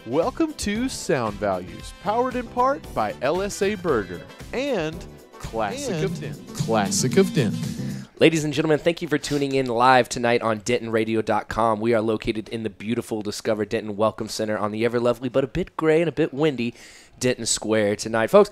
Welcome to Sound Values, powered in part by LSA Burger and Classic of Denton. Classic of Denton. Ladies and gentlemen, thank you for tuning in live tonight on DentonRadio.com. We are located in the beautiful Discover Denton Welcome Center on the ever-lovely but a bit gray and a bit windy Denton Square tonight. Folks,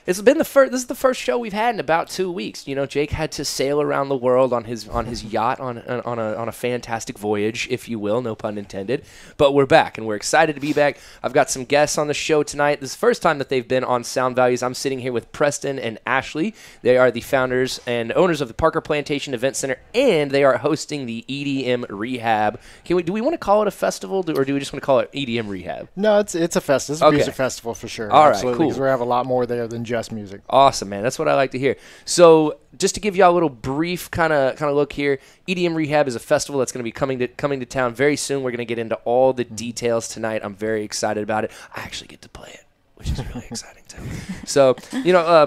this is the first show we've had in about 2 weeks. You know, Jake had to sail around the world on his yacht on a fantastic voyage, if you will, no pun intended. But we're back, and we're excited to be back. I've got some guests on the show tonight. This is the first time that they've been on Sound Values. I'm sitting here with Preston and Ashley. They are the founders and owners of the Parker Plantation Event Center, and they are hosting the EDM Rehab. Do we want to call it a festival, or do we just want to call it EDM Rehab? No, it's a festival. It's a music festival for sure. All right, absolutely, cool. Because we have a lot more there than just music. Awesome, man. That's what I like to hear. So, just to give y'all a little brief kind of look here, EDM Rehab is a festival that's going to be coming to town very soon. We're going to get into all the details tonight. I'm very excited about it. I actually get to play it, which is really exciting too. So,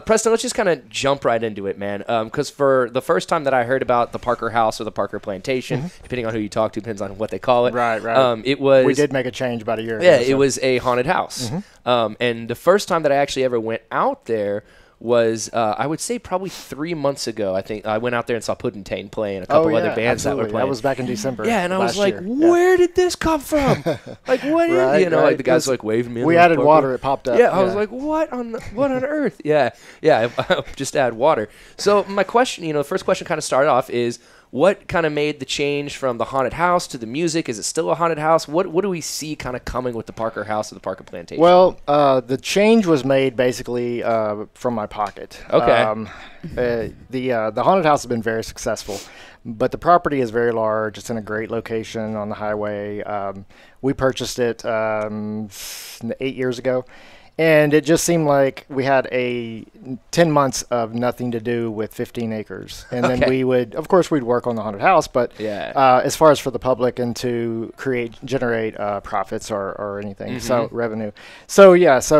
Preston, let's just kind of jump right into it, man. Because for the first time that I heard about the Parker House or the Parker Plantation, depending on who you talk to, depends on what they call it. Right. We did make a change about a year ago. Yeah, it was a haunted house. And the first time that I actually ever went out there was, I would say, probably 3 months ago. I think I went out there and saw Puddintain playing, a couple other bands that were playing. That was back in December. Yeah, and I was like, where did this come from? Like, what is, like the guys like waving me. We added water, it popped up. Yeah, I was like, what on earth? Yeah, just add water. So my question, the first question kind of started off is, what kind of made the change from the haunted house to the music? Is it still a haunted house? What do we see kind of coming with the Parker House or the Parker Plantation? Well, the change was made basically from my pocket. Okay. The haunted house has been very successful, but the property is very large. It's in a great location on the highway. We purchased it 8 years ago. And it just seemed like we had 10 months of nothing to do with 15 acres. And then we'd work on the haunted house, but as far as for the public and to generate profits or anything, so revenue. So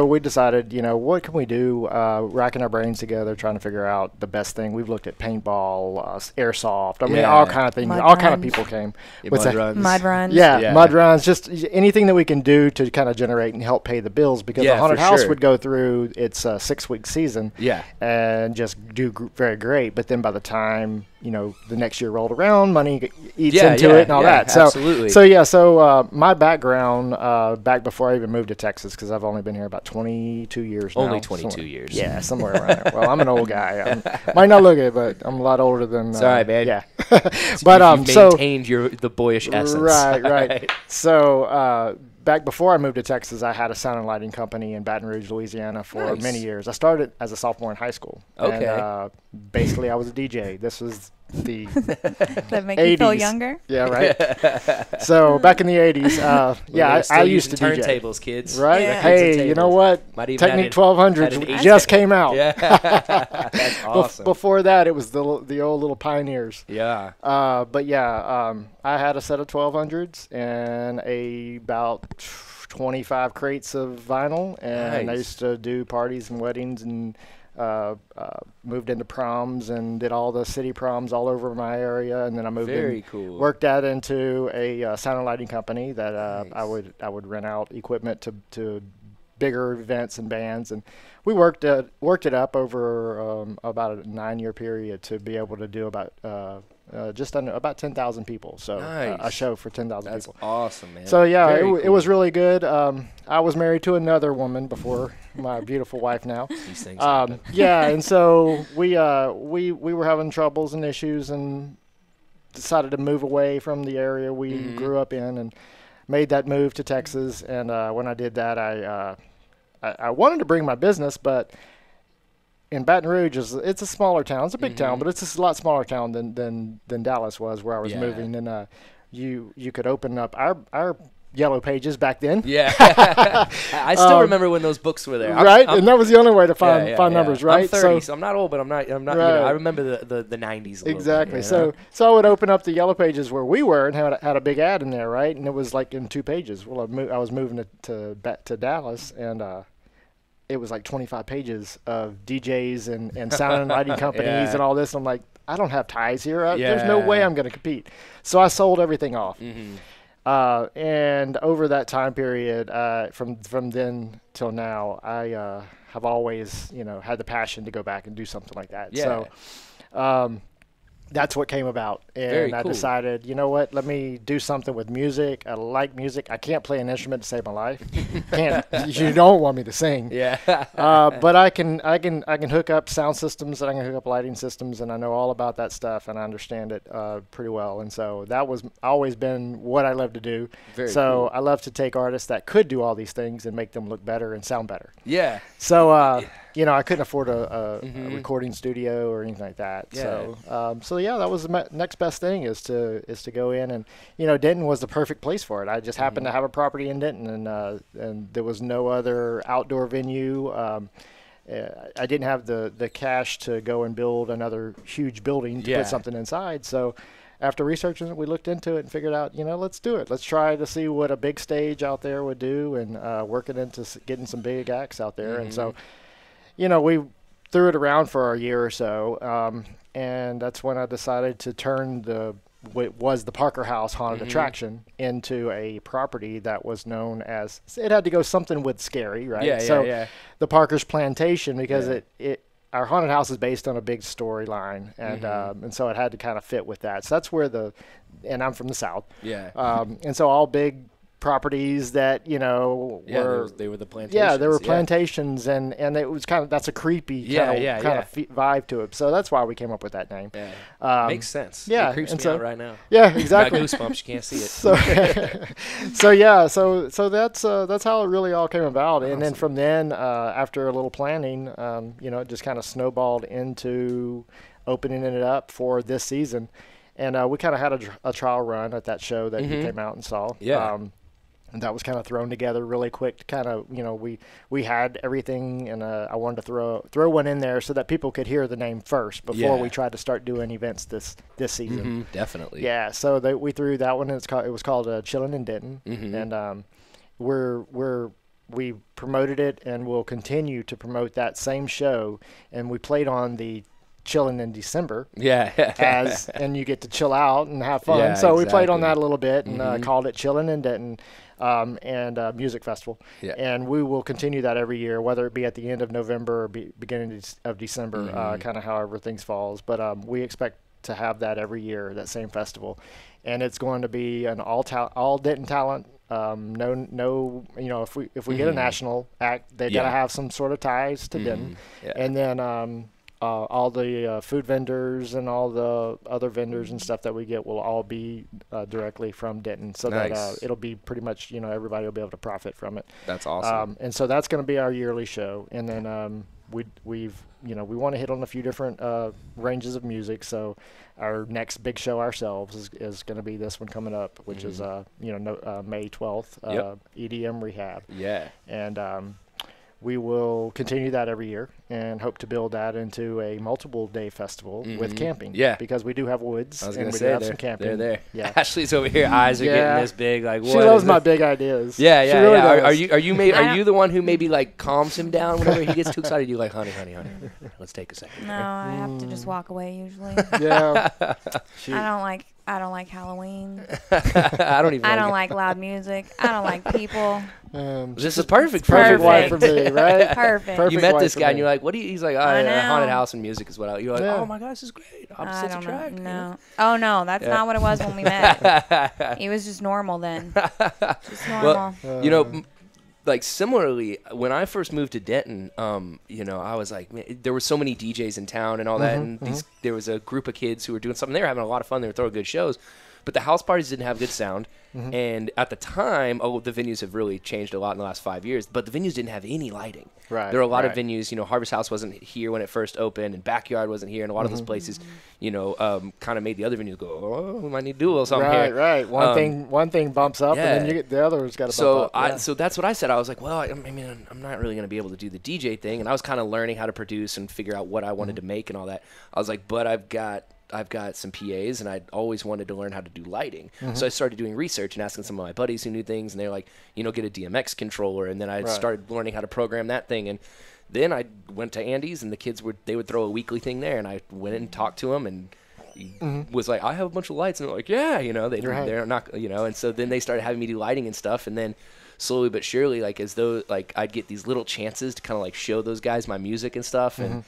we decided, what can we do? Racking our brains together, trying to figure out the best thing. We've looked at paintball, airsoft. I mean, all kind of things. All kind of people came. Mud runs. Yeah, mud runs. Just anything that we can do to kind of generate and help pay the bills, because the haunted house would go through its 6-week season and just do very great. But then by the time, the next year rolled around, money eats into it and all that. So, absolutely. So my background back before I even moved to Texas, because I've only been here about 22 years now. Only 22 years. Yeah, somewhere around there. Well, I'm an old guy. Might not look it, but I'm a lot older than... Sorry, man. Yeah. But you've maintained the boyish essence. Right. So... back before I moved to Texas, I had a sound and lighting company in Baton Rouge, Louisiana for many years. I started as a sophomore in high school. Okay. And, basically, I was a DJ. This was the That make 80s. you feel younger? Yeah, right. So back in the 80s, I used to DJ. Turntables, kids. Right? Yeah. Hey, you know what? Technique 1200 just came out. Yeah. That's awesome. Before that, it was the old little Pioneers. Yeah. I had a set of 1200s and about 25 crates of vinyl, and I used to do parties and weddings and moved into proms and did all the city proms all over my area, and then I worked that into a sound and lighting company that I would rent out equipment to bigger events and bands, and we worked it up over about a 9-year period to be able to do about just under about 10,000 people. So a show for 10,000 people. That's awesome, man. So it was really good. I was married to another woman before my beautiful wife now. These things happen. And so we were having troubles and issues and decided to move away from the area we grew up in and made that move to Texas. And when I did that, I wanted to bring my business, but in Baton Rouge, it's a smaller town. It's a big town, but it's a lot smaller town than Dallas was, where I was moving. And you could open up our Yellow Pages back then. Yeah. I still remember when those books were there. Right? And that was the only way to find numbers, right? I'm 30, so I'm not old, but I'm not right. I remember the 90s a exactly. Bit, So I would open up the Yellow Pages where we were and had a big ad in there, right? And it was like in 2 pages. Well, I was moving to Dallas, and it was like 25 pages of DJs and sound and lighting companies and all this. And I'm like, I don't have ties here. There's no way I'm going to compete. So I sold everything off. And over that time period, from then till now, I have always, had the passion to go back and do something like that. Yeah. So that's what came about. And Very I cool. decided, you know what, let me do something with music. I like music. I can't play an instrument to save my life. You don't want me to sing. Yeah. But I can hook up sound systems, and I can hook up lighting systems, and I know all about that stuff, and I understand it pretty well. And so that was always been what I love to do. Very so cool. I love to take artists that could do all these things and make them look better and sound better. Yeah. So I couldn't afford a recording studio or anything like that. Yeah. So yeah, that was the next best thing is to go in, and Denton was the perfect place for it. I just happened to have a property in Denton, and there was no other outdoor venue. I didn't have the cash to go and build another huge building to put something inside. So after researching it, we looked into it and figured out, let's do it. Let's try to see what a big stage out there would do, and working into getting some big acts out there. And so, we threw it around for a year or so, and that's when I decided to turn what was the Parker House Haunted Attraction into a property that was known as, it had to go something with scary, right? Yeah. The Parker's Plantation, because our haunted house is based on a big storyline, and so it had to kind of fit with that. So that's where and I'm from the South. Yeah. And so all big properties that were they were the plantations. Yeah, there were plantations, and it was that's a creepy kind of vibe to it. So that's why we came up with that name. Yeah, makes sense. Yeah, it creeps me out right now. Yeah, exactly. Got goosebumps. You can't see it. So that's how it really all came about. Awesome. And then from then, after a little planning, it just kind of snowballed into opening it up for this season. And we kind of had a trial run at that show that you came out and saw. Yeah. And that was kind of thrown together really quick. Kind of, we had everything, and I wanted to throw one in there so that people could hear the name first before we tried to start doing events this season. Definitely. Yeah. So we threw that one. And it was called Chillin' in Denton, and we promoted it, and we'll continue to promote that same show. And we played on the Chilling in December. And you get to chill out and have fun. Yeah, so we played on that a little bit and called it Chillin' in Denton. And Music Festival. Yeah. And we will continue that every year, whether it be at the end of November or beginning of December, kind of however things falls. But we expect to have that every year, that same festival. And it's going to be an all Denton talent. If we get a national act, they got to have some sort of ties to Denton. Yeah. And then all the food vendors and all the other vendors and stuff that we get will all be directly from Denton, so that it'll be pretty much everybody will be able to profit from it. That's awesome. And so that's going to be our yearly show, and then we want to hit on a few different ranges of music. So our next big show ourselves is going to be this one coming up, which is May 12th, EDM Rehab. Yeah. And we will continue that every year and hope to build that into a multiple-day festival with camping. Yeah. Because we do have woods, and we do have some camping. They're there. Yeah. Ashley's over here. Eyes are getting this big. Like, she loves my big ideas. Yeah, she really does. Are you the one who maybe like calms him down whenever he gets too excited? You like, honey, let's take a second. No, I have to just walk away usually. Yeah. I don't like Halloween. I don't like loud music. I don't like people. This is perfect wife for me, right? Perfect. You met this guy and you're like, what do you? He's like, haunted house and music is what you're like, oh my God, this is great. Opposites attract. No. Oh no, that's not what it was when we met. He was just normal then. Just normal. Well, like similarly, when I first moved to Denton, I was like, man, there were so many DJs in town and all that, and there was a group of kids who were doing something. They were having a lot of fun. They were throwing good shows, but the house parties didn't have good sound. And at the time, the venues have really changed a lot in the last 5 years, but the venues didn't have any lighting. Right. There were a lot of venues, Harvest House wasn't here when it first opened, and Backyard wasn't here, and a lot of those places, kind of made the other venues go, oh, we might need to do a little something here. Right. One thing bumps up, and then the other's got to bump up. So that's what I said. I was like, well, I'm not really going to be able to do the DJ thing, and I was kind of learning how to produce and figure out what I wanted to make and all that. I was like, but I've got some PAs, and I'd always wanted to learn how to do lighting. So I started doing research and asking some of my buddies who knew things, and they're like, get a DMX controller. And then I started learning how to program that thing. And then I went to Andy's, and the kids they would throw a weekly thing there, and I went in and talked to them, and was like, I have a bunch of lights, and they're like, yeah, they're not, and so then they started having me do lighting and stuff, and then slowly but surely, like as though like I'd get these little chances to kind of like show those guys my music and stuff, and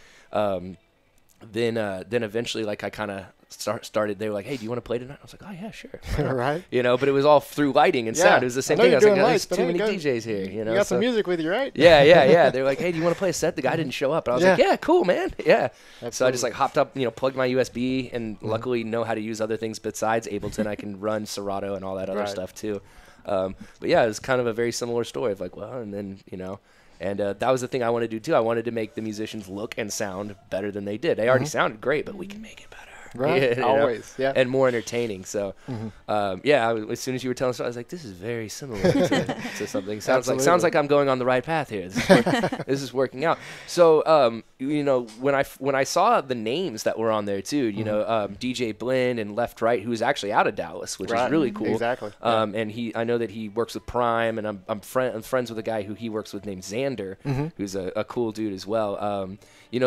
then eventually like I kind of started. They were like, hey, do you want to play tonight? I was like, oh yeah, sure. Right. But it was all through lighting and sound. It was the same thing. I was like, there's too many DJs here. You got some music with you, right? Yeah. They were like, hey, do you want to play a set? The guy didn't show up, and I was like, yeah, cool, man. Yeah. Absolutely. So I just like hopped up, plugged my USB, and luckily know how to use other things besides Ableton. I can run Serato and all that other stuff too. But yeah, it was kind of a very similar story of like, well, and then and that was the thing I wanted to do too. I wanted to make the musicians look and sound better than they did. They already sounded great, but we can make it better. Right, always, yeah. And more entertaining. So, as soon as you were telling us, I was like, this is very similar to something. Sounds like I'm going on the right path here. This is working out. So, when I saw the names that were on there too, DJ Blend and Left Right, who's actually out of Dallas, which is really cool. Exactly. And I know that he works with Prime, and I'm friends with a guy who he works with named Xander, who's a cool dude as well.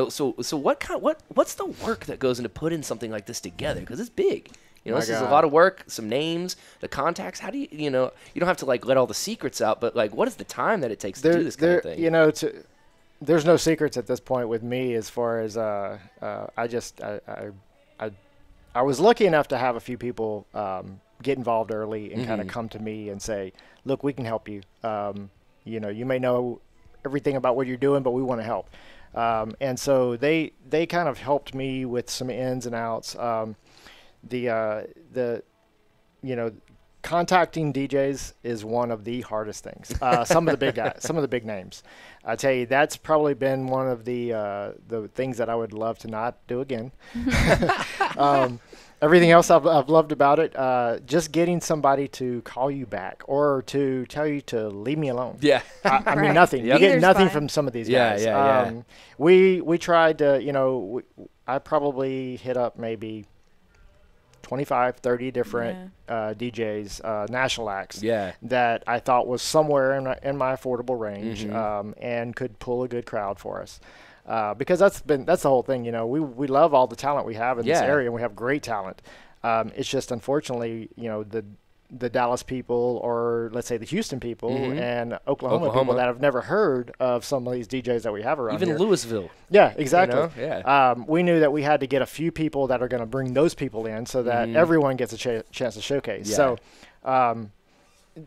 So what's the work that goes into putting something like this together? Because it's big. This is a lot of work, some names, the contacts. How do you don't have to like let all the secrets out, but like what is the time that it takes to do this kind of thing? There's no secrets at this point with me as far as I was lucky enough to have a few people get involved early and kind of come to me and say, look, we can help you. You may know everything about what you're doing, but we want to help. And so they kind of helped me with some ins and outs. Contacting DJs is one of the hardest things. Some of the big guys, some of the big names. I tell you, that's probably been one of the things that I would love to not do again. Everything else I've loved about it, just getting somebody to call you back or to tell you to leave me alone. Yeah. I mean, nothing. You get nothing from some of these guys. Yeah. We tried to, I probably hit up maybe 25, 30 different DJs, national acts that I thought was somewhere in my affordable range and could pull a good crowd for us. Because that's the whole thing, we love all the talent we have in this area, and we have great talent. It's just unfortunately, the Dallas people, or let's say the Houston people and Oklahoma people that have never heard of some of these DJs that we have around even here. Louisville. Yeah, exactly. We knew that we had to get a few people that are going to bring those people in so that everyone gets a chance to showcase. So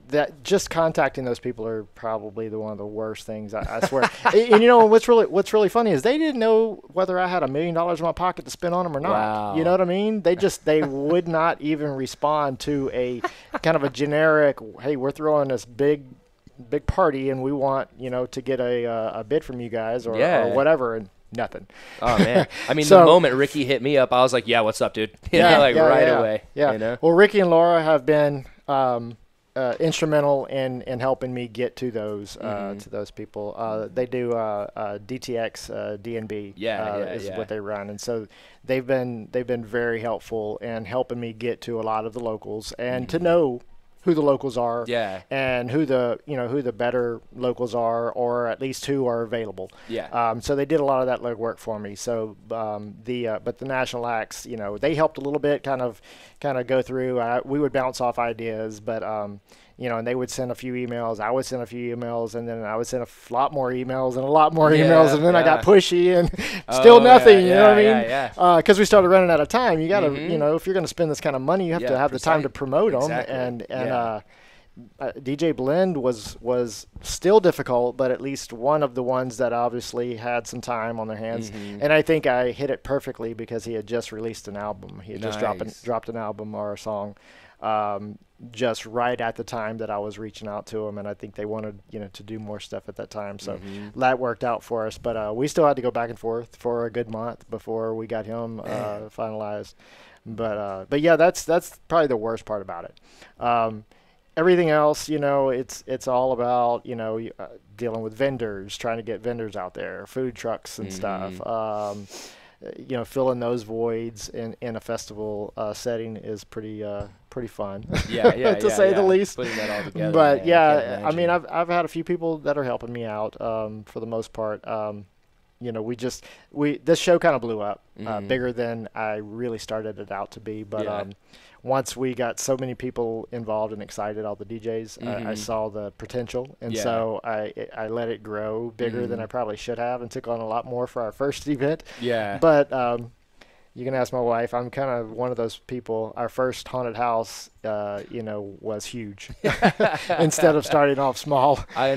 that just contacting those people are probably one of the worst things, I swear. And what's really funny is they didn't know whether I had $1 million in my pocket to spend on them or not. Wow. You know what I mean? They would not even respond to a kind of a generic, hey, we're throwing this big party and we want to get a bid from you guys or whatever, and nothing. Oh man! I mean, the moment Ricky hit me up, I was like, "Yeah, what's up, dude?" Right away. Yeah. Well, Ricky and Laura have been instrumental in helping me get to those people. They do DTX DNB is what they run, and so they've been very helpful in helping me get to a lot of the locals and to know who the locals are and who the better locals are, or at least who are available. So they did a lot of that legwork for me. So but the national acts, they helped a little bit, kind of go through. We would bounce off ideas, but and they would send a few emails. I would send a few emails, and then I would send a lot more emails and a lot more emails, and then I got pushy and still nothing. You know what I mean? Because we started running out of time. You got to, if you're going to spend this kind of money, you have to have the time to promote them. And DJ Blend was still difficult, but at least one of the ones that obviously had some time on their hands. And I think I hit it perfectly because he had just released an album. He had just dropped an album or a song. Just right at the time that I was reaching out to them, and I think they wanted to do more stuff at that time, so that worked out for us. But we still had to go back and forth for a good month before we got him finalized. But yeah, that's probably the worst part about it. Everything else, it's all about dealing with vendors, trying to get vendors out there, food trucks and stuff. Filling those voids in a festival setting is pretty fun. To say the least. Putting that all together. But I mean, I've had a few people that are helping me out for the most part. this show kind of blew up, bigger than I really started it out to be. But once we got so many people involved and excited, all the DJs, I saw the potential, and so I let it grow bigger than I probably should have, and took on a lot more for our first event. Yeah. But you can ask my wife. I'm kind of one of those people. Our first haunted house, was huge. Instead of starting off small. I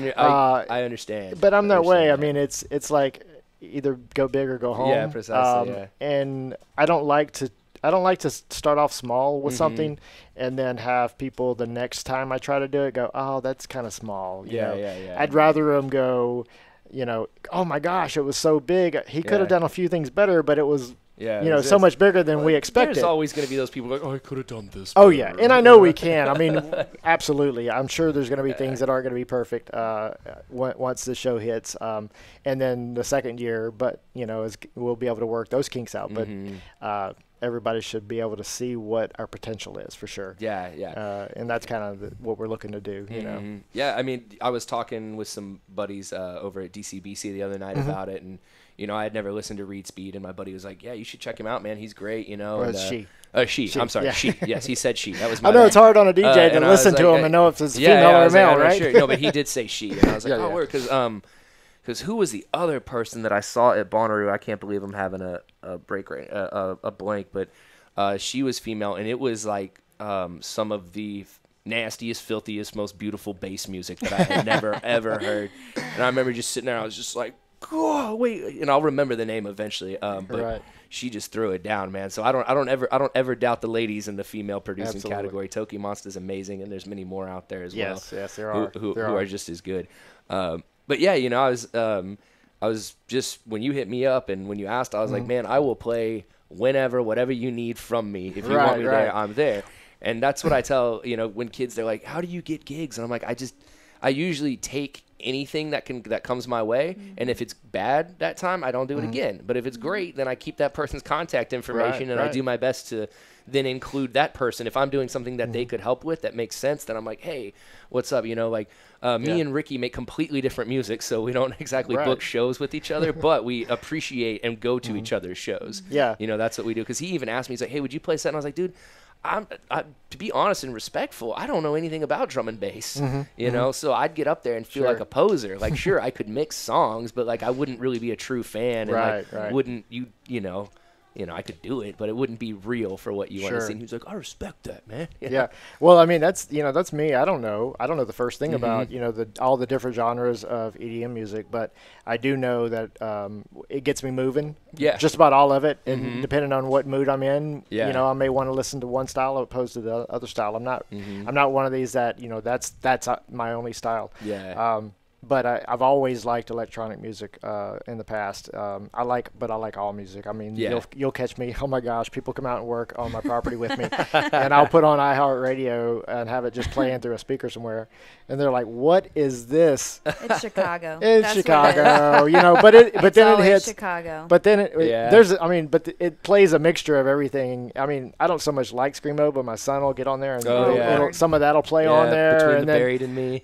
understand. But I'm that way. I mean, it's like either go big or go home. Yeah, precisely. And I don't like to start off small with something and then have people the next time I try to do it go, oh, that's kind of small. You know? I'd rather them go, oh my gosh, it was so big. He could have done a few things better, but it was so much bigger than we expected. There's always going to be those people like, oh, I could have done this better. Oh, yeah. And I know we can. I mean, absolutely. I'm sure there's going to be things that aren't going to be perfect once the show hits. And then the second year, but, we'll be able to work those kinks out. But everybody should be able to see what our potential is for sure. Yeah. And that's kind of what we're looking to do, Yeah, I mean, I was talking with some buddies over at DCBC the other night about it, and I had never listened to Reed Speed, and my buddy was like, "Yeah, you should check him out, man. He's great." Or and, she. She. I'm sorry, yeah. She. Yes, he said she. That was my I know bad. it's hard on a DJ to listen to him and know if it's female or male, right? Sure. No, but he did say she, and I was like, word, because who was the other person that I saw at Bonnaroo? I can't believe I'm having a break right, a blank, but she was female, and it was like some of the nastiest, filthiest, most beautiful bass music that I had never ever heard. And I remember just sitting there, I was just like, oh, wait, and I'll remember the name eventually. But she just threw it down, man. So I don't ever doubt the ladies in the female producing category. Toki Monster's amazing, and there's many more out there as well. Yes, there are. Who are just as good. But yeah, I was just, when you hit me up and when you asked, I was like, man, I will play whenever, whatever you need from me. If you want me there, I'm there. And that's what I tell, when kids, they're like, how do you get gigs? And I'm like, I usually take anything that comes my way, and if it's bad that time, I don't do it again. But if it's great, then I keep that person's contact information, and I do my best to then include that person. If I'm doing something that they could help with that makes sense, then I'm like, hey, what's up? Me and Ricky make completely different music, so we don't exactly book shows with each other, but we appreciate and go to each other's shows. Yeah. That's what we do. Because he even asked me, he's like, hey, would you play a set? And I was like, dude, to be honest and respectful, I don't know anything about drum and bass, so I'd get up there and feel like a poser. Like, sure, I could mix songs, but like I wouldn't really be a true fan, and wouldn't I could do it, but it wouldn't be real for what you want to see. And he was like, I respect that, man. Yeah. Well, I mean, that's me. I don't know the first thing about, all the different genres of EDM music, but I do know that it gets me moving. Yeah. Just about all of it. And depending on what mood I'm in, I may want to listen to one style opposed to the other style. I'm not one of these that, that's my only style. Yeah. But I've always liked electronic music in the past. I like all music. I mean, you'll catch me. Oh my gosh, people come out and work on my property with me, and I'll put on iHeartRadio and have it just playing through a speaker somewhere, and they're like, "What is this?" It's Chicago. It's Chicago, but then it hits Chicago. But then it plays a mixture of everything. I mean, I don't so much like screamo, but my son will get on there and some of that'll play on there. Between and the then, Buried and Me.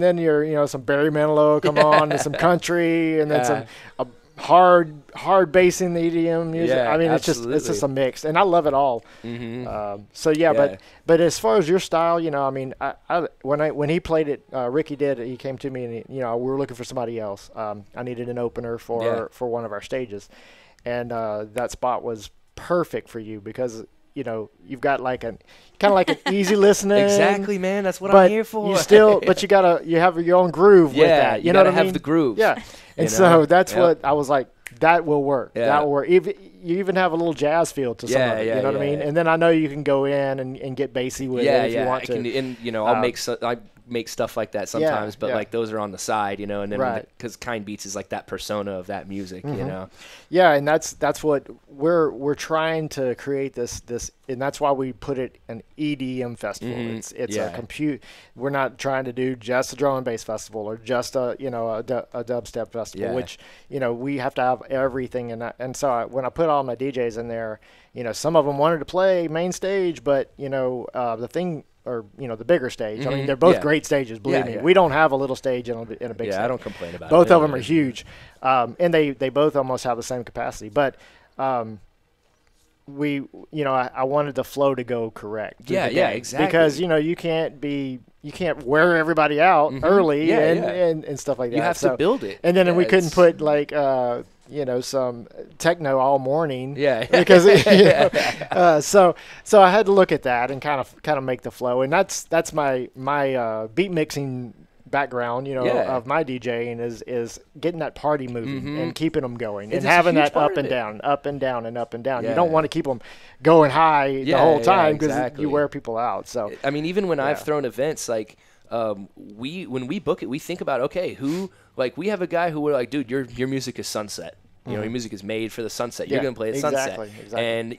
And then you're, some Barry Manilow come on, and some country, and then some hard bass in the EDM music. I mean, it's just a mix, and I love it all. But as far as your style, I mean, when he played it, Ricky did. He came to me, and we were looking for somebody else. I needed an opener for one of our stages, and that spot was perfect for you because you've got like an easy listening. Exactly, man. That's what I'm here for. You have your own groove with that. You know what I mean? Have the groove. Yeah. And so that's what I was like, that will work. Yeah. That will work. You even have a little jazz feel to some of it. You know what I mean? And then I know you can go in and get bassy with it if you want to. I'll make stuff like that sometimes, but like those are on the side, and then because Kind Beats is like that persona of that music, Yeah, and that's what we're trying to create this, and that's why we put it an EDM festival. It's a compute. We're not trying to do just a drum and bass festival or just a dubstep festival, which we have to have everything. And so when I put all my DJs in there, some of them wanted to play main stage, but the thing or the bigger stage. I mean, they're both great stages. Believe me, we don't have a little stage in a big stage. Yeah, I don't complain about it. Both of them are huge, and they both almost have the same capacity. But I wanted the flow to go correct. Yeah, exactly. Because you can't wear everybody out early and stuff like that. You have to build it. And then we couldn't put like some techno all morning. Yeah. Because so I had to look at that and kind of make the flow. And that's my beat mixing background, of my DJing is getting that party moving and keeping them going and having that up and down, up and down, and up and down. You don't want to keep them going high the whole time because you wear people out. So I mean, even when I've thrown events, like when we book it, we think about, okay, we have a guy who we're like, dude, your music is sunset. Your music is made for the sunset. You're gonna play at sunset, and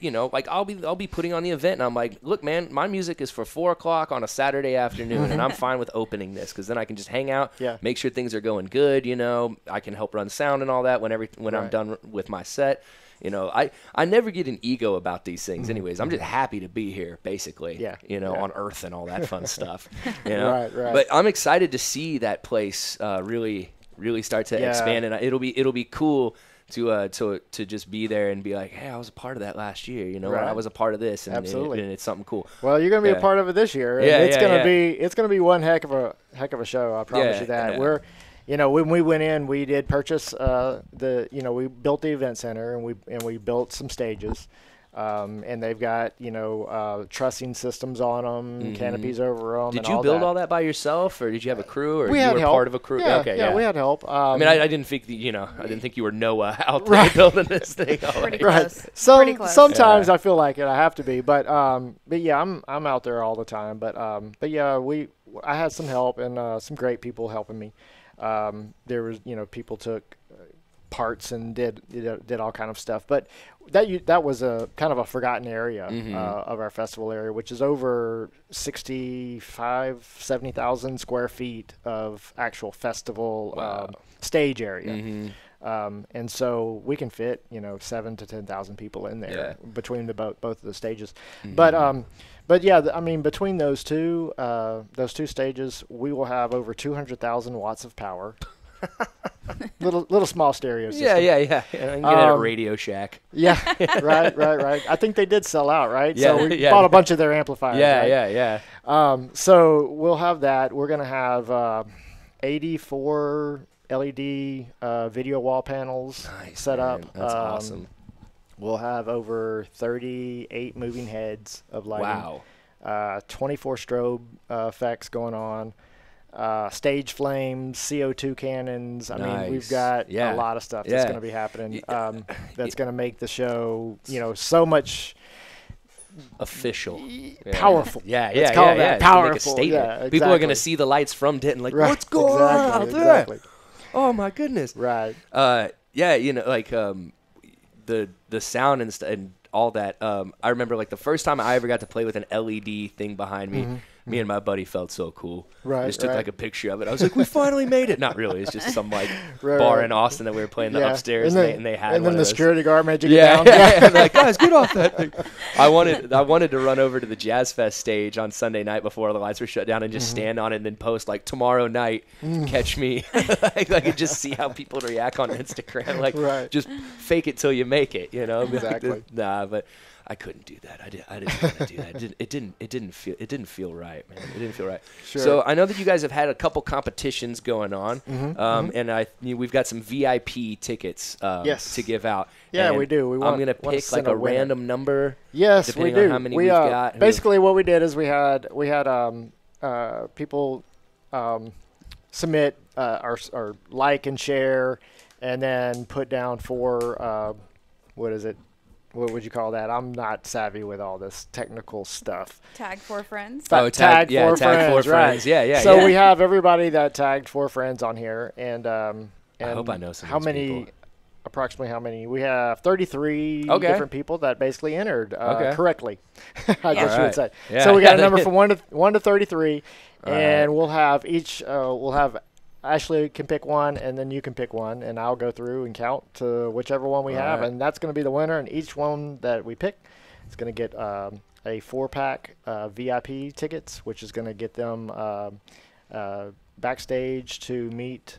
I'll be putting on the event, and I'm like, look, man, my music is for 4 o'clock on a Saturday afternoon, and I'm fine with opening this because then I can just hang out, make sure things are going good. I can help run sound and all that when I'm done with my set. I never get an ego about these things. Anyways, I'm just happy to be here, basically. On Earth and all that fun stuff. Right. But I'm excited to see that place really start to expand, and it'll be cool to just be there and be like, hey, I was a part of that last year, I was a part of this, and it's something cool. Well, you're gonna be a part of it this year. And it's gonna be one heck of a show. I promise you that. We're when we went in, we did purchase we built the event center and we built some stages. And they've got, trussing systems on them, canopies over them. Did you build all that by yourself, or did you have a crew, or we had you were help. Part of a crew? Yeah, okay, we had help. I mean, I didn't think I didn't think you were Noah out there building this thing. Pretty close. Pretty close. Sometimes I feel like it. I have to be, but yeah, I'm out there all the time. But yeah, I had some help and some great people helping me. There was people took parts and did all kind of stuff, but that was a kind of a forgotten area of our festival area, which is over 70,000 square feet of actual festival stage area. And so we can fit 7,000 to 10,000 people in there between both of the stages. But yeah, I mean, between those two stages, we will have over 200,000 watts of power. little small stereo system. Yeah. I can get it at Radio Shack. Yeah, right. I think they did sell out, right? Yeah, so we bought a bunch of their amplifiers. Yeah. So we'll have that. We're gonna have 84 LED video wall panels set up. That's awesome. We'll have over 38 moving heads of lighting. Wow. 24 strobe effects going on. Stage flames, CO2 cannons. I mean, we've got a lot of stuff that's going to be happening. That's going to make the show, so much official, powerful. Yeah. Powerful. Make a statement. Yeah, exactly. People are going to see the lights from Denton, like, what's going on out there? Exactly. Oh my goodness. Right. The sound and all that. I remember the first time I ever got to play with an LED thing behind me. Me and my buddy felt so cool. Right. Just took a picture of it. I was like, we finally made it. Not really. It's just some bar in Austin that we were playing the upstairs, and they had. And then the security guard made you get down. Yeah. Like, guys, get off that thing. I wanted to run over to the Jazz Fest stage on Sunday night before the lights were shut down and just stand on it and then post tomorrow night, catch me. I could just see how people react on Instagram. Just fake it till you make it. Exactly. But I couldn't do that. I didn't want to do that. It didn't feel right, man. It didn't feel right. Sure. So I know that you guys have had a couple competitions going on, and we've got some VIP tickets to give out. Yeah, and we do. I'm gonna pick a random number. Yes, depending we do. on how many we've got. Basically, what we did is we had people submit or like and share, and then put down for what is it? What would you call that? I'm not savvy with all this technical stuff. Tag 4 friends. Tag four friends. Right. Yeah. So we have everybody that tagged 4 friends on here, and I hope I know some. How many? People. Approximately how many? We have 33 different people that basically entered correctly. I guess you would say. Yeah. So we got a number from 1 to 33, and we'll have each. We'll have. Ashley can pick one, and then you can pick one, and I'll go through and count to whichever one we have, and that's going to be the winner. And each one that we pick is going to get a a 4-pack VIP tickets, which is going to get them backstage to meet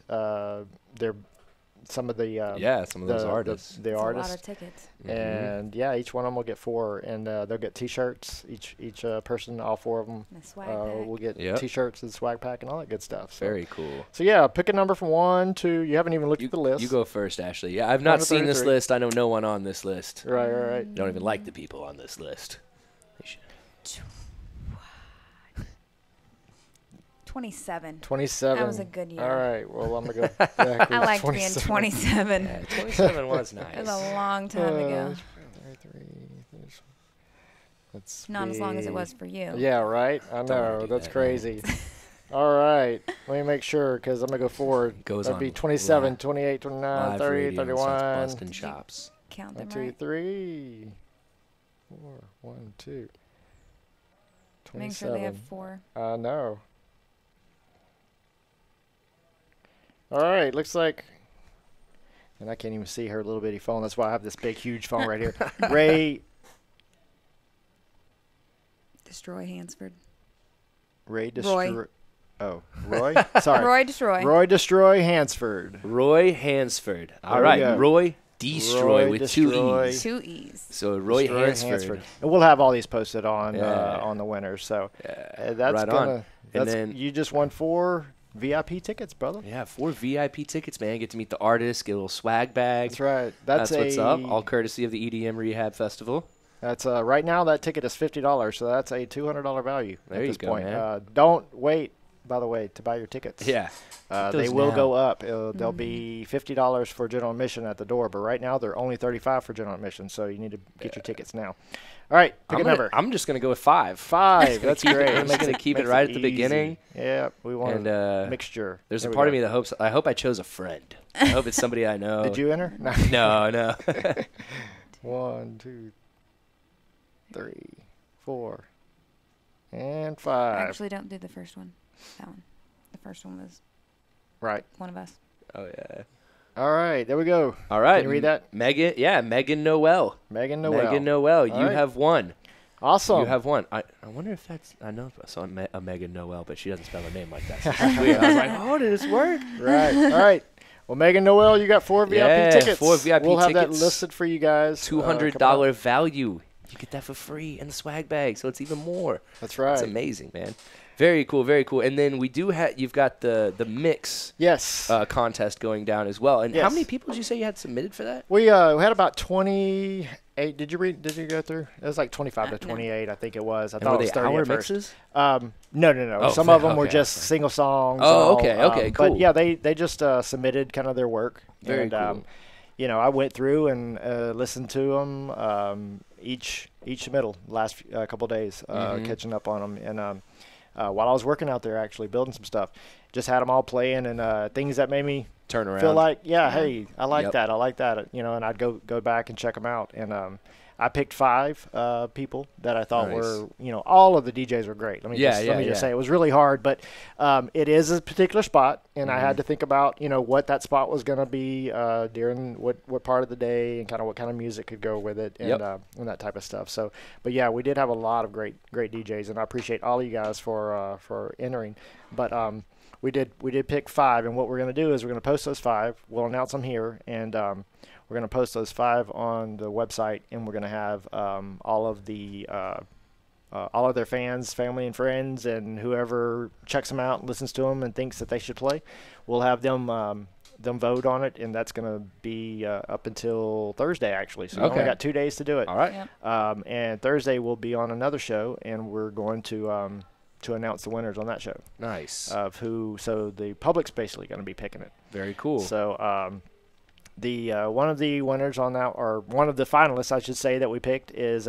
some of the some of those artists. The It's artists. a lot of tickets. And yeah, each one of them will get 4, and they'll get T-shirts. Each person, all 4 of them, The swag pack. will get Yep. T-shirts and swag pack and all that good stuff. So. Very cool. So yeah, pick a number from 1 to. You haven't even looked at the list. You go first, Ashley. Yeah, I've 1 not to seen this 33. list. I know no one on this list. Right. Don't even like the people on this list. They should. 27. 27. That was a good year. All right. Well, I'm gonna go. Back I to liked being 27. Yeah, 27 was nice. That was a long time ago. 33. Let's Not as long as be- it was for you. Yeah, right. I wanna know. do That's that, crazy. All right. Let me make sure because I'm gonna go forward. Goes That'd on be 27, live- 28, 29, Live 30, radio and starts 31. busting chops. Count 1, them 2, right. 3, 4, 1, 2. Make sure they have 4. I know. All right, looks like, and I can't even see her little bitty phone. That's why I have this big, huge phone right here. Ray Destroy Hansford. Destroy. Oh, Roy. Sorry, Roy Destroy. Roy Destroy Hansford. Roy Hansford. All There we right, go. Roy Destroy Roy with Destroy. 2 E's. 2 E's. So Roy Destroy Hansford. and we'll have all these posted on Yeah. on the winners. So Yeah, that's right gonna. on. And That's then you just won 4 VIP tickets, brother. yeah, 4 VIP tickets, man. Get to meet the artists, get a little swag bag. That's right. That's what's up. a- All courtesy of the EDM Rehab Festival. That's right now that ticket is $50, so that's a $200 value There at you this go, point. man. Don't wait, by the way, to buy your tickets. Yeah. Get They those will now. go up. They'll be $50 for general admission at the door, but right now they're only $35 for general admission, so you need to get your tickets now. All right, pick a number. I'm just gonna go with 5. 5. That's keep it- great. I'm just Makes gonna keep it makes right at the easy. beginning. Yeah, we want And a mixture. there's There a we part of go. me that I hope I chose a friend. I hope it's somebody I know. Did you enter? No. No. 1, 2, 3, 4, and 5. Actually, don't do the first one. That one. The first one was Right. one of us. Oh yeah. All right, there we go. All right. Can you read that? Megan Noel. Megan Noel. Megan Noel, All you right. have won. Awesome. You have won. I wonder if that's. I know I saw a Megan Noel, but she doesn't spell her name like that. So that's weird. I was like, oh, did this work? Right. All right. Well, Megan Noel, you got 4 VIP Yeah, tickets. 4 VIP We'll have tickets. that listed for you guys. $200 coming up. value. You get that for free in the swag bag, so it's even more. That's right. It's amazing, man. Very cool, very cool. And then we do have. You've got the mix Yes. contest going down as well. And how Yes. many people did you say you had submitted for that? We had about 28. Did you go through? It was like 25 to No. 28, I think it was. I And thought were it was they 30 hour at first. mixes? No. Oh, Some of them were okay, just okay. single songs. Oh, all, okay, cool. But yeah, they just submitted kind of their work. Very and, cool. I went through and listened to them each submittal last couple of days, catching up on them. And while I was working out there, actually building some stuff, just had them all playing and things that made me Turn around. feel like, hey, I like Yep. that. I like that. And I'd go back and check them out. And I picked 5 people that I thought Nice. were, all of the DJs were great. Let me just Yeah. say it was really hard, but it is a particular spot, and I had to think about, what that spot was going to be during what part of the day and kind of what kind of music could go with it and Yep. and that type of stuff. So, but yeah, we did have a lot of great DJs, and I appreciate all of you guys for entering. But we did pick 5, and what we're going to do is we're going to post those 5. We'll announce them here, and we're going to post those 5 on the website, and we're going to have all of their fans, family and friends, and whoever checks them out and listens to them and thinks that they should play. We'll have them vote on it, and that's going to be up until Thursday, actually. So we only Okay. got 2 days to do it. All right. Yep. And Thursday we'll be on another show, and we're going to announce the winners on that show Nice. of who. So the public's basically going to be picking it. Very cool. So the one of the winners on that, or one of the finalists, I should say, that we picked is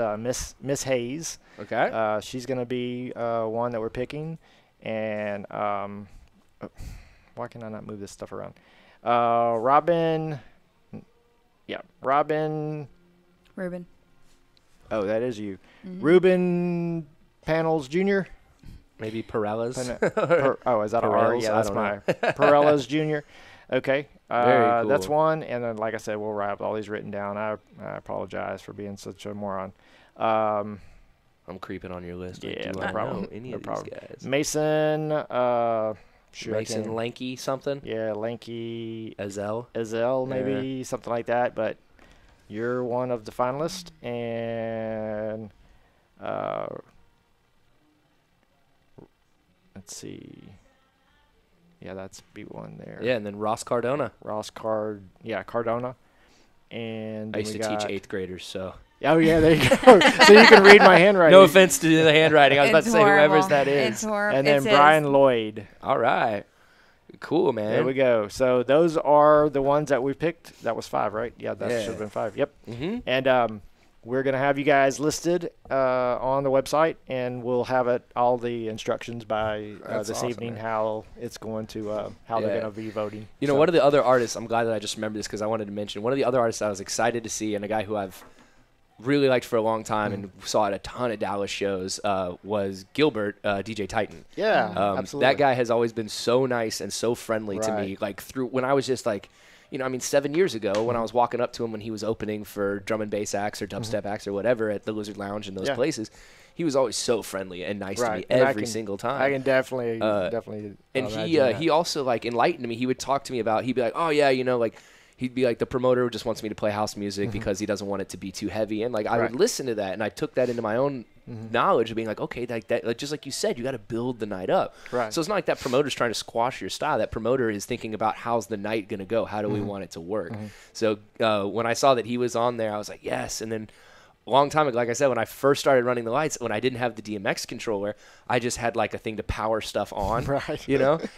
Miss Hayes. Okay. She's going to be one that we're picking, and why can I not move this stuff around? Robin. Ruben. Oh, that is you, Mhm. Ruben Panels Jr. Maybe Perella's. Is that a R? Perel's? Yeah, I that's don't my Perella's Jr. Okay, Very cool. that's one. And then, like I said, we'll write all these written down. I apologize for being such a moron. I'm creeping on your list. Yeah, Do no I problem. know any No of problem. these guys? Mason, Mason Lanky something? Yeah, Lanky Azell? maybe, something like that. But you're one of the finalists, and let's see. Yeah, that's B1 there. Yeah, and then Ross Cardona. Cardona. And I used to teach 8th graders, so. Oh, yeah, there you go. So you can read my handwriting. No offense to the handwriting. I was about to say horrible. whoever's that is. It's horrible. And then Brian Lloyd. All right. Cool, man. There we go. So those are the ones that we picked. That was 5, right? Yeah, that should have been 5. Yep. Mm-hmm. And we're going to have you guys listed on the website, and we'll have all the instructions by this awesome, evening, man. how it's going to, how they're going to be voting. You know, one of the other artists, I'm glad that I just remembered this because I wanted to mention, one of the other artists I was excited to see, and a guy who I've really liked for a long time and saw at a ton of Dallas shows was Gilbert, DJ Titan. Yeah, absolutely. That guy has always been so nice and so friendly to me. Like when I was just like, 7 years ago when I was walking up to him when he was opening for drum and bass acts or dubstep acts or whatever at the Lizard Lounge and those places, he was always so friendly and nice to me every single time. I can definitely. And he also like enlightened me. He would talk to me about. He'd be like, "Oh yeah, he'd be like, the promoter just wants me to play house music because he doesn't want it to be too heavy." And like I would listen to that, and I took that into my own knowledge of being like, okay, like just like you said, you got to build the night up. Right. So it's not like that promoter's trying to squash your style. That promoter is thinking about how's the night going to go? How do we want it to work? So when I saw that he was on there, I was like, yes. And then a long time ago, like I said, when I first started running the lights, when I didn't have the DMX controller, I just had like a thing to power stuff on,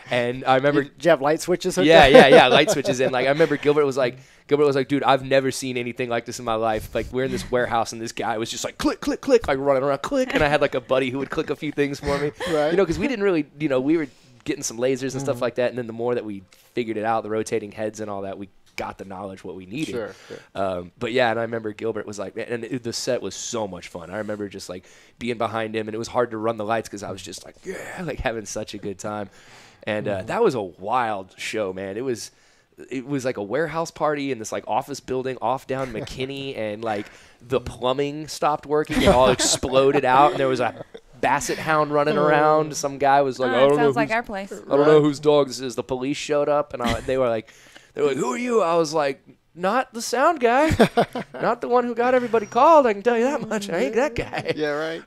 And I remember, Did you have light switches? yeah, light switches in. Like I remember Gilbert was like, dude, I've never seen anything like this in my life. Like we're in this warehouse and this guy was just like click, click, click, like running around, click, and I had like a buddy who would click a few things for me, because we didn't really, we were getting some lasers and stuff like that, and then the more that we figured it out, the rotating heads and all that, we got the knowledge what we needed. Sure. But yeah, and I remember Gilbert was like, and the set was so much fun. I remember just like being behind him, and it was hard to run the lights because I was just like, like having such a good time. And that was a wild show, man. It was like a warehouse party in this like office building off down McKinney, and like the plumbing stopped working. It all exploded out, and there was a basset hound running around. Some guy was like, it sounds like our place. I don't know whose dog this is. The police showed up, and they were like, who are you? I was like, not the sound guy, not the one who got everybody called. I can tell you that much. I ain't that guy. Yeah, right.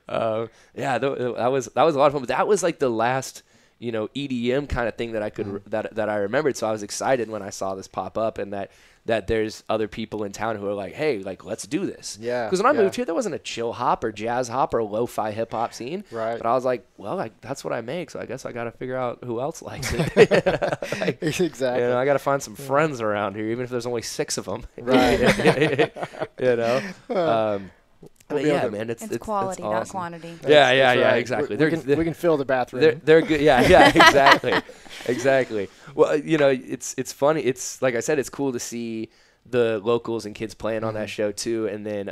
That was a lot of fun. But that was like the last, EDM kind of thing that I could that I remembered. So I was excited when I saw this pop up, and that there's other people in town who are like, hey, like let's do this. Yeah. Because when I moved here, there wasn't a chill hop or jazz hop or lo-fi hip hop scene. Right. But I was like, well, that's what I make, so I guess I got to figure out who else likes it. Exactly. I got to find some friends around here, even if there's only 6 of them. Right. But yeah, man, it's quality, awesome. not quantity. Yeah, exactly. We can fill the bathroom. They're good. Yeah, exactly. Well, it's funny. It's like I said, it's cool to see the locals and kids playing on that show too. And then,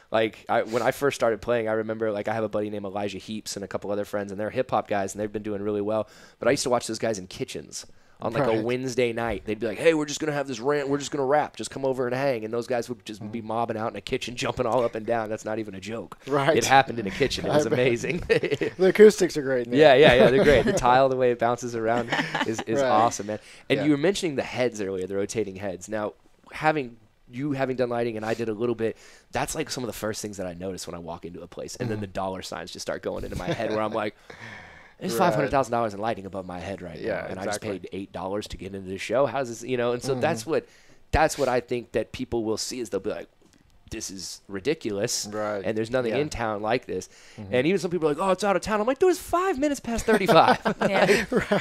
when I first started playing, I remember like I have a buddy named Elijah Heaps and a couple other friends, and they're hip hop guys, and they've been doing really well. But I used to watch those guys in kitchens. On like a Wednesday night, they'd be like, hey, we're just going to have this rant. We're just going to rap. Just come over and hang. And those guys would just be mobbing out in a kitchen, jumping all up and down. That's not even a joke. Right. It happened in a kitchen. It was amazing. The acoustics are great. Yeah, they're great. The tile, the way it bounces around is awesome, man. And you were mentioning the heads earlier, the rotating heads. Now, having done lighting, and I did a little bit, that's like some of the first things that I notice when I walk into a place. And then the dollar signs just start going into my head where I'm like, there's $500,000 in lighting above my head right now, and I just paid $8 to get into the show. How's this, And so that's what I think that people will see is they'll be like, this is ridiculous, and there's nothing in town like this. And even some people are like, oh, it's out of town. I'm like, dude, it's 5 minutes past 35.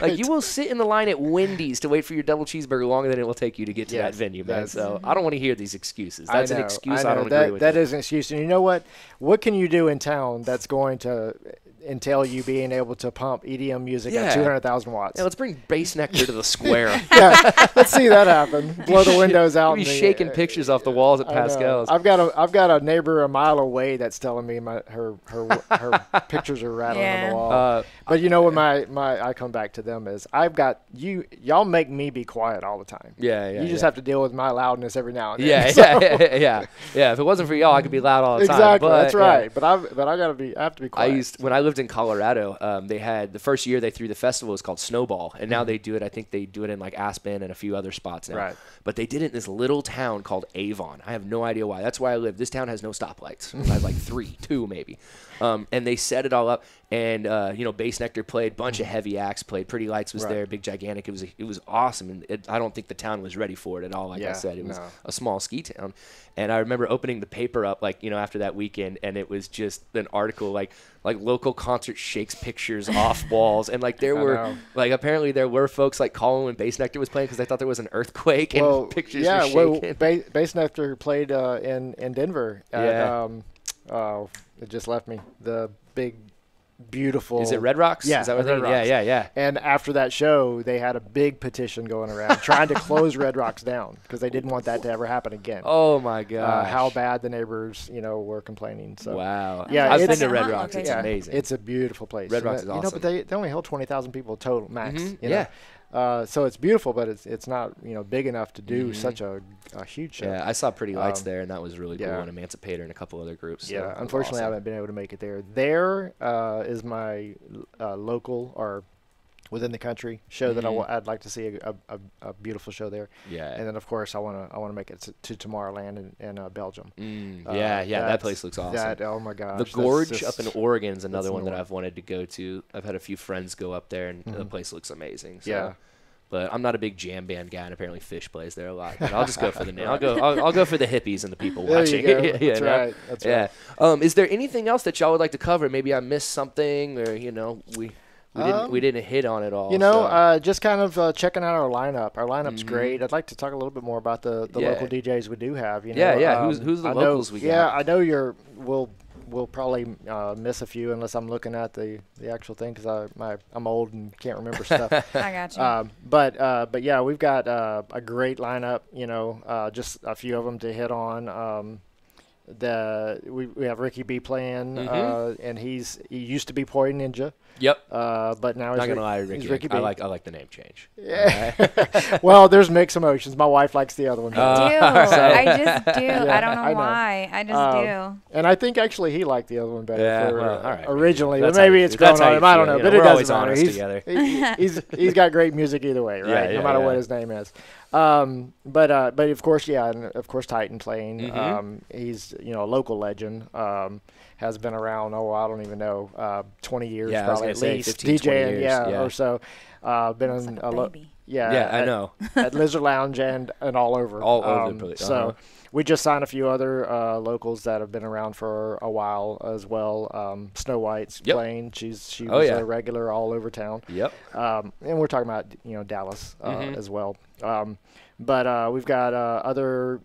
Like you will sit in the line at Wendy's to wait for your double cheeseburger longer than it will take you to get to that venue, man. So I don't want to hear these excuses. That's an excuse I don't agree with. That is an excuse. And you know what? What can you do in town that's going to entail you being able to pump EDM music Yeah. at 200,000 watts. Yeah, let's bring Bass Nectar to the square. Yeah, let's see that happen. Blow the windows out. We'll be and shaking pictures off the walls at I know. Pascal's. I've got a neighbor a mile away that's telling me her pictures are rattling on Yeah. the wall. But you know what I come back to them is I've got y'all make me be quiet all the time. Yeah. You just have to deal with my loudness every now and then. Yeah. If it wasn't for y'all, I could be loud all the time. Exactly, But, that's yeah. right. But I have to be quiet. When I lived in Colorado, they had the first year they threw the festival was called Snowball, and now they do it. I think they do it in like Aspen and a few other spots now. Right. But they did it in this little town called Avon. I have no idea why. That's where I live. This town has no stoplights. I have like two maybe. And they set it all up, and Bass Nectar played, bunch of heavy acts played. Pretty Lights was there, Big Gigantic. It was awesome, and I don't think the town was ready for it at all. Like I said, it was a small ski town, and I remember opening the paper up after that weekend, and it was just an article like local concert shakes pictures off walls, and there were apparently there were folks calling when Bass Nectar was playing because they thought there was an earthquake and pictures were shaking. Bass Nectar played in Denver. It just left me. The big, beautiful. Is it Red Rocks? Yeah, Is that what Red Rocks. Yeah. And after that show, they had a big petition going around trying to close Red Rocks down because they didn't want that to ever happen again. Oh my god! How bad the neighbors, were complaining. So wow. Yeah, I've it's been to a Red hot Rocks. It's location. amazing. It's a beautiful place. Red Rocks is awesome. But they only held 20,000 people total max. Mm-hmm. You know? So it's beautiful, but it's not big enough to do such a huge show. Yeah, I saw Pretty Lights there, and that was really cool. yeah. And Emancipator and a couple other groups. So Yeah, that was unfortunately, I awesome. haven't been able to make it there. There is my local or within the country show that I'd like to see a beautiful show there. Yeah. And then of course I want to make it to Tomorrowland in Belgium. That place looks awesome. Oh my gosh, The that's Gorge just- up in Oregon is another that's one that another I've wanted to go to. I've had a few friends go up there, and the place looks amazing. So. Yeah. But I'm not a big jam band guy, and apparently Fish plays there a lot. But I'll just go for the name. I'll go for the hippies and the people There watching. you go. You That's know? right. That's right. Is there anything else that y'all would like to cover? Maybe I missed something, or we didn't hit on it all. Just kind of checking out our lineup. Our lineup's great. I'd like to talk a little bit more about the local DJs we do have. Who's the locals we got? Yeah, I know we'll probably miss a few unless I'm looking at the actual thing because I'm old and can't remember stuff. I got you. But yeah, we've got a great lineup. Just a few of them to hit on. We have Ricky B playing, and he used to be Poi Ninja. Yep. But now Not he's gonna lie, he's Ricky. Ricky B. I like the name change. Yeah. Well, there's mixed emotions. My wife likes the other one. I just do. I don't know I know. why. I just do. And I think actually he liked the other one better All right. originally. That's but maybe how it's you- that's grown how on you him. I don't feel, know. you But know, it we're doesn't always matter. honest together. He's got great music either way, right? No matter what his name is. But of course, and of course Titan playing. He's a local legend. Has been around. I don't even know. 20 years Yeah, I was probably gonna at say least 15, 20 DJing. years, Or so. Been Looks in like a baby. Yeah, I know. at Lizard Lounge and all over. All over the place. So we just signed a few other locals that have been around for a while as well. Snow White's playing. She was a regular all over town. Yep. And we're talking about Dallas as well. But we've got other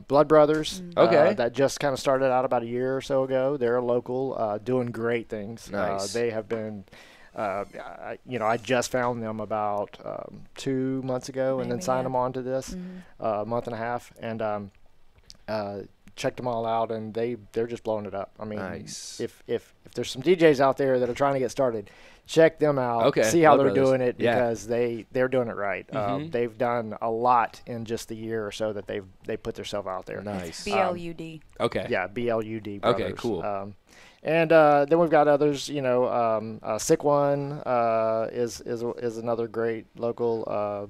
Blood Brothers. Okay. That just kind of started out about a year or so ago. They're local, doing great things. Nice. They have been. I just found them about 2 months ago, and then signed them on to this month and a half, and checked them all out, and they're just blowing it up. I mean, nice. If there's some DJs out there that are trying to get started, check them out. Okay. See how Blood they're Brothers. doing it Yeah. because they're doing it right. They've done a lot in just the year or so that they put themselves out there. Nice. BLUD. Okay. Yeah, BLUD Brothers. Okay, cool. And then we've got others. Sick One is another great local.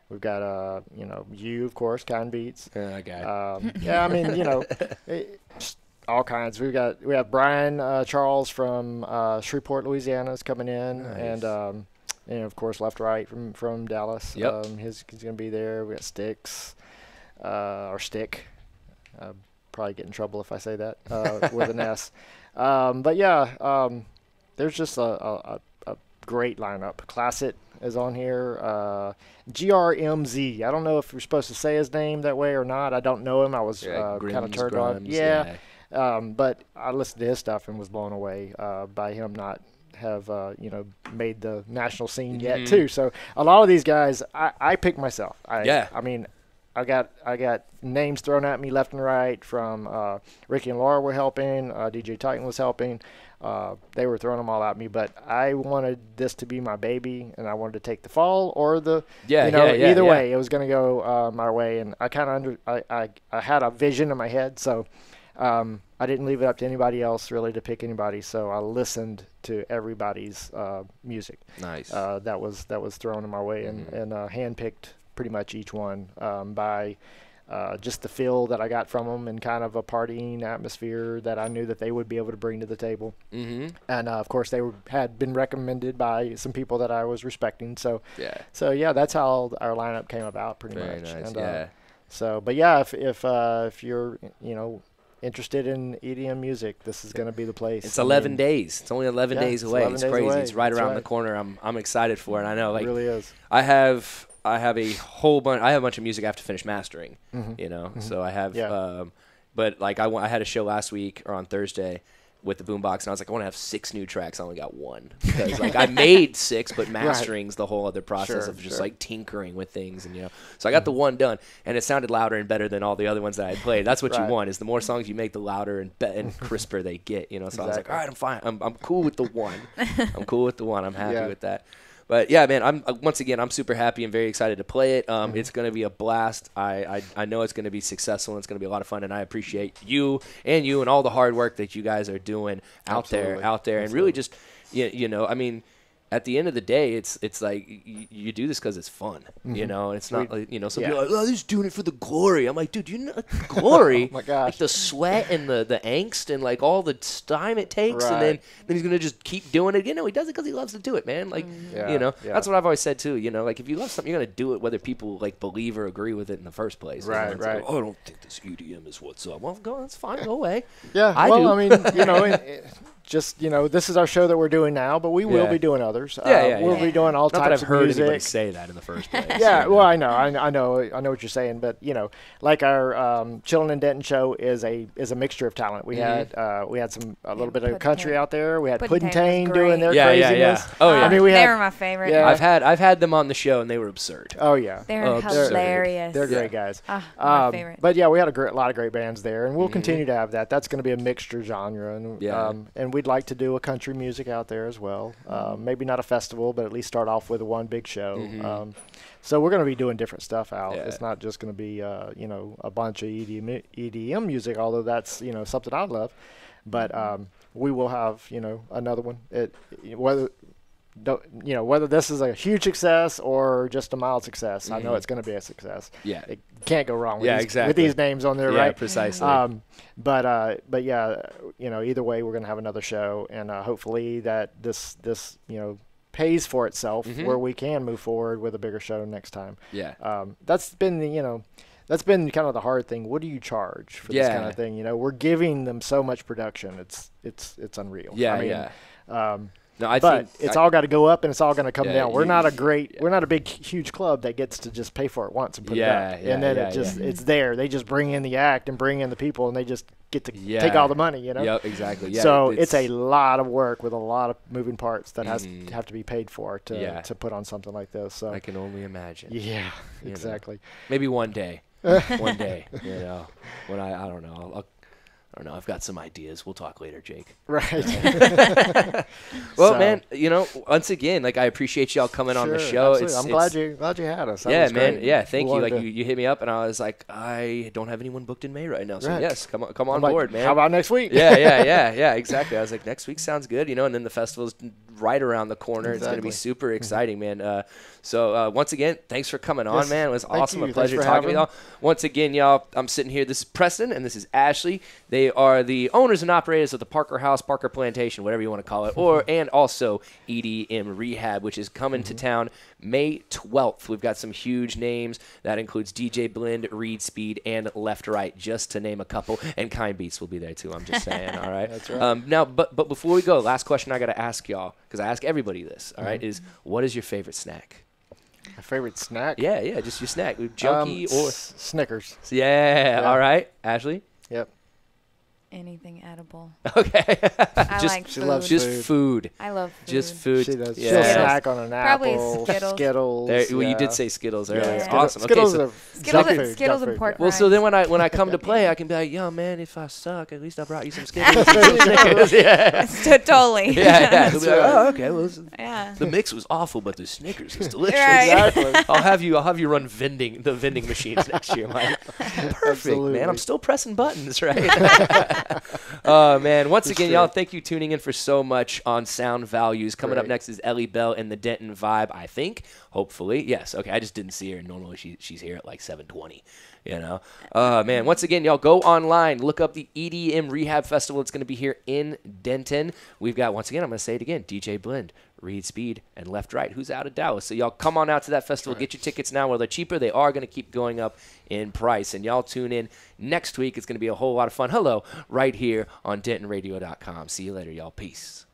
We've got you of course, Kind Beats. Okay. Yeah, I mean all kinds. We have Brian Charles from Shreveport, Louisiana is coming in, Nice. and of course Left Right from Dallas. Yep. He's gonna be there. We got Sticks, or Stick. Probably get in trouble if I say that with an S. But yeah, there's just a great lineup. Classic is on here. GRMZ. I don't know if you're supposed to say his name that way or not. I don't know him. I was kind of turned on. Grims, Yeah. But I listened to his stuff and was blown away by him not have made the national scene yet too. So a lot of these guys, I pick myself. I mean, I got names thrown at me left and right from Ricky and Laura were helping, DJ Titan was helping. They were throwing them all at me, but I wanted this to be my baby, and I wanted to take the fall or the either way it was going to go my way. And I kind of I had a vision in my head, so I didn't leave it up to anybody else really to pick anybody. So I listened to everybody's music. Nice. That was thrown in my way, and handpicked pretty much each one by just the feel that I got from them and kind of a partying atmosphere that I knew that they would be able to bring to the table. And of course they had been recommended by some people that I was respecting. So that's how our lineup came about pretty Very much. Nice. And, so, but yeah, if you're interested in EDM music, this is going to be the place. It's 11 days. It's only 11 days away. It's crazy. Away. It's right That's around the corner. I'm excited for it. I know. It really is. I have a whole bunch. I have a bunch of music I have to finish mastering. So I have. But like I had a show last week or on Thursday with the boombox, and I was like, I want to have 6 new tracks. I only got 1 because like I made 6, but mastering's the whole other process of just like tinkering with things, and So I got the 1 done, and it sounded louder and better than all the other ones that I had played. That's what you want, is the more songs you make, the louder and crisper they get. So I was like, all right, I'm fine. I'm cool with the 1. I'm cool with the 1. I'm happy with that. But yeah, man, I'm super happy and very excited to play it. It's going to be a blast. I know it's going to be successful, and it's going to be a lot of fun, and I appreciate you and all the hard work that you guys are doing out there, and really just I mean, at the end of the day, it's like you do this because it's fun, and it's not like, some people are like, oh, they're just doing it for the glory. I'm like, dude, glory, oh my gosh, like the sweat and the angst and like all the time it takes, and then he's gonna just keep doing it. He does it because he loves to do it, man. Like, that's what I've always said too. Like, if you love something, you're gonna do it whether people like believe or agree with it in the first place. Right. Like, oh, I don't think this EDM is what's up. Well, that's fine. Go away. Yeah. I do. I mean, just this is our show that we're doing now, but we will be doing others. We'll be doing all Not types that I've of heard music. anybody say that in the first place. Well, I know what you're saying, but like our Chillin' and Denton show is a mixture of talent. We had a little bit of country out there. We had Puddin' Tane doing their craziness. Oh yeah. I mean, they were my favorite. Yeah. I've had them on the show, and they were absurd. Oh yeah, they're hilarious. They're great guys. My favorite. But yeah, we had a lot of great bands there, and we'll continue to have that. That's going to be a mixture genre, and we'd like to do a country music out there as well. Maybe not a festival, but at least start off with one big show. So we're going to be doing different stuff out. Yeah. It's not just going to be a bunch of EDM music, although that's something I love. But we will have another one. Whether this is a huge success or just a mild success, I know it's going to be a success. Yeah, it can't go wrong. With these names on there, right? Yeah, precisely. But yeah, either way, we're going to have another show, and hopefully that this pays for itself, where we can move forward with a bigger show next time. Yeah. That's been that's been kind of the hard thing. What do you charge for this kind of thing? We're giving them so much production. It's unreal. Yeah. No, but it's all got to go up, and it's all going to come down. We're not a big, huge club that gets to just pay for it once and put it up. And then it's there. They just bring in the act and bring in the people, and they just get to take all the money, Yep, exactly. Yeah, so it's a lot of work with a lot of moving parts that have to be paid for to put on something like this. So I can only imagine. Yeah, exactly. Maybe one day. One day, when I don't know. I don't know. I've got some ideas. We'll talk later, Jake. Right. Well, man, once again, like, I appreciate y'all coming on the show. I'm glad you had us. That was man. great. Yeah, thank you. Like, you hit me up, and I was like, I don't have anyone booked in May right now. So yes, come on board, man. How about next week? Yeah, exactly. I was like, next week sounds good, and then the festival's right around the corner. Exactly. It's going to be super exciting, man. So once again, thanks for coming on, man. It was awesome. A pleasure talking with y'all. Once again, y'all, I'm sitting here. This is Preston, and this is Ashley. They are the owners and operators of the Parker House, Parker Plantation, whatever you want to call it, and also EDM Rehab, which is coming to town May 12th. We've got some huge names. That includes DJ Blend, Reed Speed, and Left Right, just to name a couple. And Kind Beats will be there too. I'm just saying. All right. That's right. Now, but before we go, last question I got to ask y'all, because I ask everybody this. All right, is what is your favorite snack? My favorite snack? Yeah, just your snack. Junkie or Snickers. Yeah. All right, Ashley. Yep. anything edible. Okay. I just, like she food. loves just food. I love food. Just food. She does. Yeah. She'll snack on an Probably apple. Skittles. Skittles. Well, you yeah. did say Skittles earlier. Yeah. Awesome. Skittles okay, are Skittles, junk food, Skittles junk and food, pork yeah. well, so then rinds. when I come to play, I can be like, yo, man, if I suck, at least I brought you some Skittles. And some Snickers. Yeah. Totally. Yeah. He'll be like, oh, okay. Well, Yeah. the mix was awful, but the Snickers is delicious. Right. Exactly. I'll have you run the vending machines next year, Mike. Perfect, Absolutely. man. I'm still pressing buttons, right? Oh man. Once again, y'all, thank you tuning in for so much on Sound Values. Coming up Great. next is Ellie Bell and the Denton Vibe, I think. Hopefully. Yes. Okay. I just didn't see her. Normally she's here at like 7:20. You know, man. Once again, y'all go online, look up the EDM Rehab Festival. It's going to be here in Denton. We've got, once again, I'm going to say it again, DJ Blend, Reed Speed, and Left Right, who's out of Dallas. So y'all come on out to that festival. Get your tickets now. While they're cheaper, they are going to keep going up in price. And y'all tune in next week. It's going to be a whole lot of fun. Hello, right here on DentonRadio.com. See you later, y'all. Peace.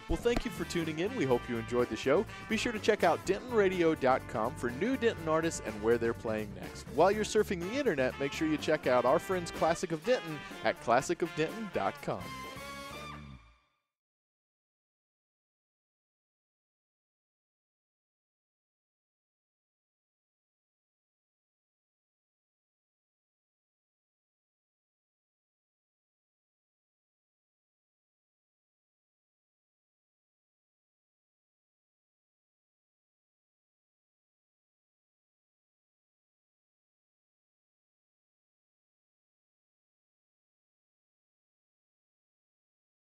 Well, thank you for tuning in. We hope you enjoyed the show. Be sure to check out DentonRadio.com for new Denton artists and where they're playing next. While you're surfing the internet, make sure you check out our friends Classic of Denton at ClassicOfDenton.com.